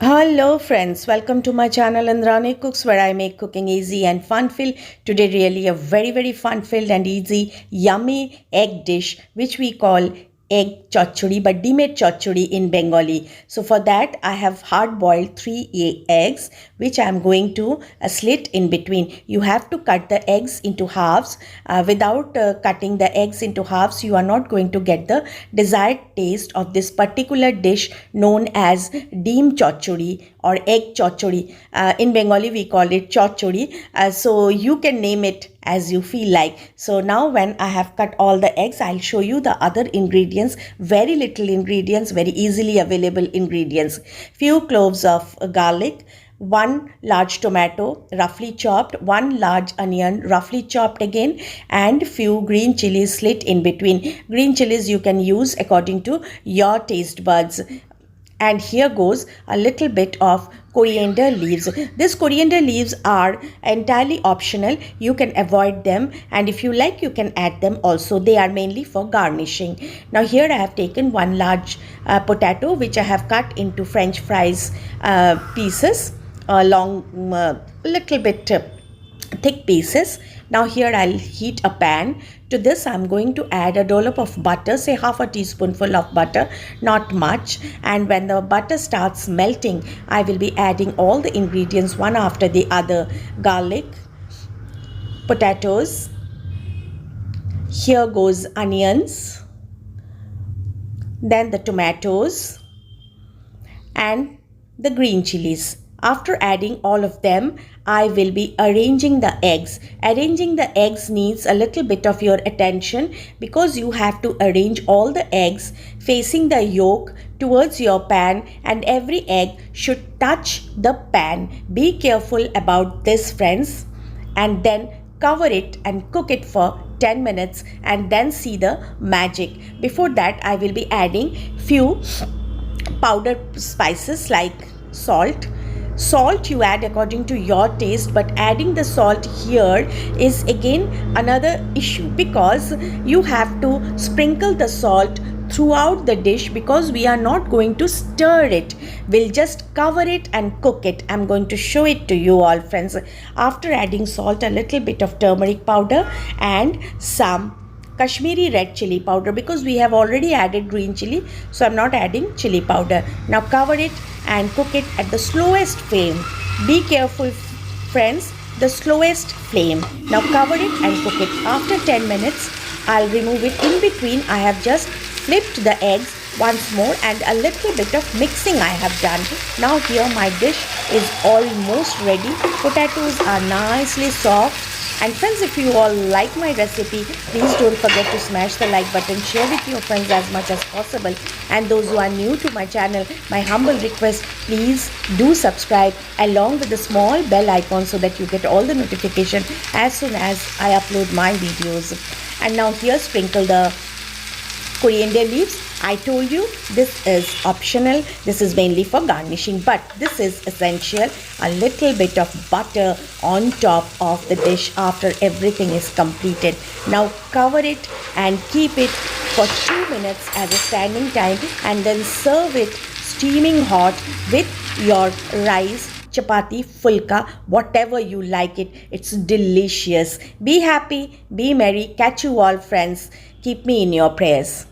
Hello friends, welcome to my channel Indrani Cooks, where I make cooking easy and fun-filled. Today really a very fun-filled and easy yummy egg dish which we call egg chochchori, but demade chochchori in Bengali. So for that I have hard boiled 3 eggs which I am going to slit in between. You have to cut the eggs into halves. Without cutting the eggs into halves, you are not going to get the desired taste of this particular dish known as deem chochchori or egg chochchori. In Bengali we call it chochchori. So you can name it as you feel like. So now when I have cut all the eggs, I'll show you the other ingredients. Very little ingredients, very easily available ingredients. Few cloves of garlic, 1 large tomato roughly chopped, 1 large onion roughly chopped again, and few green chilies slit in between. Green chilies you can use according to your taste buds. And here goes a little bit of coriander leaves. These coriander leaves are entirely optional. You can avoid them, and if you like you can add them also. They are mainly for garnishing. Now here I have taken 1 large potato which I have cut into French fries pieces, long little bit thick pieces. Now here I'll heat a pan. To this I'm going to add a dollop of butter, say half a teaspoonful of butter, not much. And when the butter starts melting, I will be adding all the ingredients one after the other. Garlic, potatoes, here goes onions, then the tomatoes and the green chilies. After adding all of them, I will be arranging the eggs. Arranging the eggs needs a little bit of your attention because you have to arrange all the eggs facing the yolk towards your pan, and every egg should touch the pan. Be careful about this, friends. And then cover it and cook it for 10 minutes and then see the magic. Before that, I will be adding few powdered spices like salt. Salt you add according to your taste, but adding the salt here is again another issue because you have to sprinkle the salt throughout the dish because we are not going to stir it. We'll just cover it and cook it. I'm going to show it to you all, friends. After adding salt, a little bit of turmeric powder and some Kashmiri red chili powder, because we have already added green chili, so I'm not adding chili powder. Now cover it and cook it at the slowest flame. Be careful, friends, the slowest flame. Now cover it and cook it. After 10 minutes, I'll remove it. In between, I have just flipped the eggs once more and a little bit of mixing I have done. Now here my dish is almost ready. Potatoes are nicely soft. And friends, if you all like my recipe, please don't forget to smash the like button, share with your friends as much as possible. And those who are new to my channel, my humble request, please do subscribe along with the small bell icon so that you get all the notification as soon as I upload my videos. And now here sprinkle the coriander leaves. I told you this is optional. This is mainly for garnishing, but this is essential. A little bit of butter on top of the dish after everything is completed. Now cover it and keep it for 2 minutes as a standing time, and then serve it steaming hot with your rice, chapati, fulka, whatever you like it. It's delicious. Be happy, be merry. Catch you all, friends. Keep me in your prayers.